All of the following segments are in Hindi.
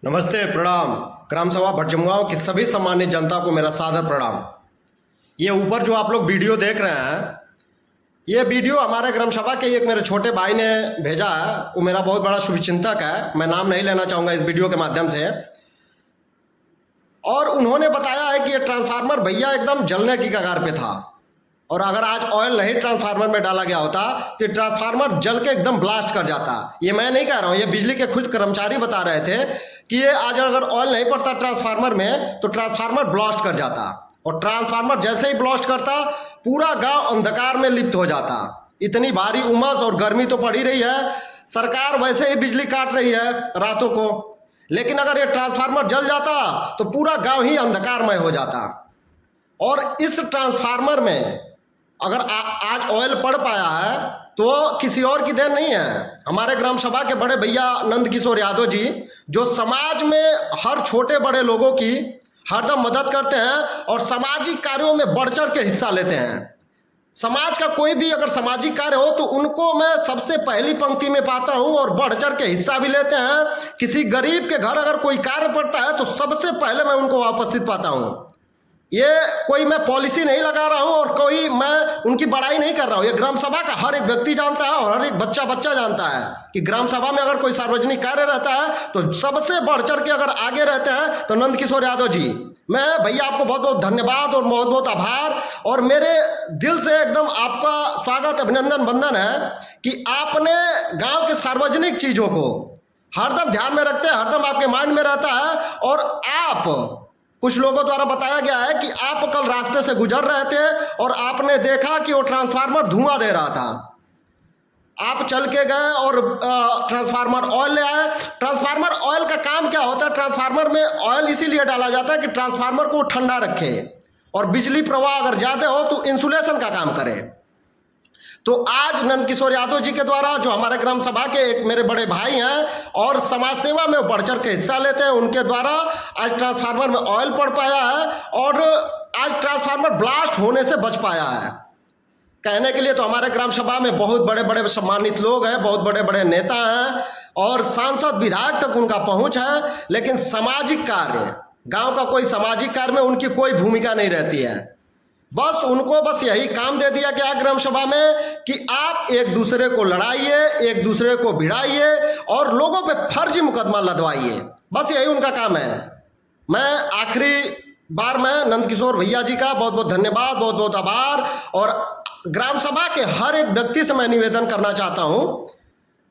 नमस्ते, प्रणाम। ग्राम सभा भटजमुआओं की सभी सम्मानित जनता को मेरा सादर प्रणाम। ये ऊपर जो आप लोग वीडियो देख रहे हैं, ये वीडियो हमारे ग्राम सभा के एक मेरे छोटे भाई ने भेजा है। वो मेरा बहुत बड़ा शुभचिंतक है, मैं नाम नहीं लेना चाहूँगा इस वीडियो के माध्यम से। और उन्होंने बताया है कि ये ट्रांसफार्मर भैया एकदम जलने की कगार पे था, और अगर आज ऑयल नहीं ट्रांसफार्मर में डाला गया होता तो ट्रांसफार्मर जल के एकदम ब्लास्ट कर जाता। ये मैं नहीं कह रहा हूँ, ये बिजली के खुद कर्मचारी बता रहे थे कि ये आज अगर ऑयल नहीं पड़ता ट्रांसफार्मर में तो ट्रांसफार्मर ब्लास्ट कर जाता, और ट्रांसफार्मर जैसे ही ब्लास्ट करता पूरा गांव अंधकार में लिप्त हो जाता। इतनी भारी उमस और गर्मी तो पड़ ही रही है, सरकार वैसे ही बिजली काट रही है रातों को, लेकिन अगर ये ट्रांसफार्मर जल जाता तो पूरा गांव ही अंधकारमय हो जाता। और इस ट्रांसफार्मर में अगर आज ऑयल पड़ पाया है तो किसी और की देन नहीं है, हमारे ग्राम सभा के बड़े भैया नंद किशोर यादव जी, जो समाज में हर छोटे बड़े लोगों की हरदम मदद करते हैं और सामाजिक कार्यों में बढ़ चढ़ के हिस्सा लेते हैं। समाज का कोई भी अगर सामाजिक कार्य हो तो उनको मैं सबसे पहली पंक्ति में पाता हूं, और बढ़ चढ़ के हिस्सा भी लेते हैं। किसी गरीब के घर अगर कोई कार्य पड़ता है तो सबसे पहले मैं उनको उपस्थित पाता हूं। ये कोई मैं पॉलिसी नहीं लगा रहा हूं और कोई मैं उनकी बड़ाई नहीं कर रहा हूं। ये ग्राम सभा का हर एक व्यक्ति जानता है और हर एक बच्चा जानता है कि ग्राम सभा में अगर कोई सार्वजनिक कार्य रहता है तो सबसे बढ़ चढ़ के अगर आगे रहते हैं तो नंद किशोर यादव जी। मैं भैया आपको बहुत बहुत धन्यवाद और बहुत बहुत आभार, और मेरे दिल से एकदम आपका स्वागत अभिनंदन वंदन है कि आपने गाँव के सार्वजनिक चीज़ों को हरदम ध्यान में रखते हैं, हरदम आपके माइंड में रहता है। और आप कुछ लोगों द्वारा बताया गया है कि आप कल रास्ते से गुजर रहे थे और आपने देखा कि वो ट्रांसफार्मर धुआं दे रहा था। आप चल के गए और ट्रांसफार्मर ऑयल ले आए। ट्रांसफार्मर ऑयल का काम क्या होता है? ट्रांसफार्मर में ऑयल इसीलिए डाला जाता है कि ट्रांसफार्मर को ठंडा रखे और बिजली प्रवाह अगर ज़्यादा हो तो इंसुलेशन का काम करे। तो आज नंद किशोर यादव जी के द्वारा, जो हमारे ग्राम सभा के एक मेरे बड़े भाई हैं और समाज सेवा में बढ़ चढ़ के हिस्सा लेते हैं, उनके द्वारा आज ट्रांसफार्मर में ऑयल पड़ पाया है और आज ट्रांसफार्मर ब्लास्ट होने से बच पाया है। कहने के लिए तो हमारे ग्राम सभा में बहुत बड़े बड़े सम्मानित लोग हैं, बहुत बड़े बड़े नेता हैं और सांसद विधायक तक उनका पहुंच है, लेकिन सामाजिक कार्य, गाँव का कोई सामाजिक कार्य में उनकी कोई भूमिका नहीं रहती है। बस उनको बस यही काम दे दिया गया ग्राम सभा में कि आप एक दूसरे को लड़ाइए, एक दूसरे को भिड़ाइए और लोगों पे फर्जी मुकदमा लदवाइए, बस यही उनका काम है। मैं आखिरी बार मैं नंद किशोर भैया जी का बहुत बहुत धन्यवाद, बहुत बहुत आभार, और ग्राम सभा के हर एक व्यक्ति से मैं निवेदन करना चाहता हूं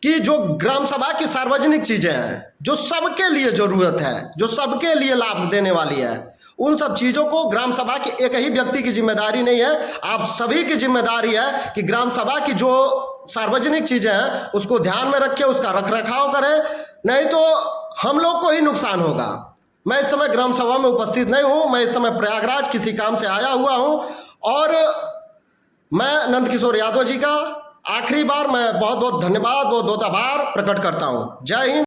कि जो ग्राम सभा की सार्वजनिक चीजें हैं, जो सबके लिए जरूरत है, जो सबके लिए लाभ देने वाली है, उन सब चीज़ों को ग्राम सभा के एक ही व्यक्ति की जिम्मेदारी नहीं है, आप सभी की जिम्मेदारी है कि ग्राम सभा की जो सार्वजनिक चीज़ें हैं उसको ध्यान में रखें, उसका रखरखाव करें, नहीं तो हम लोग को ही नुकसान होगा। मैं इस समय ग्राम सभा में उपस्थित नहीं हूँ, मैं इस समय प्रयागराज किसी काम से आया हुआ हूँ, और मैं नंद किशोर यादव जी का आखिरी बार मैं बहुत बहुत धन्यवाद, बहुत बहुत आभार प्रकट करता हूँ। जय हिंद।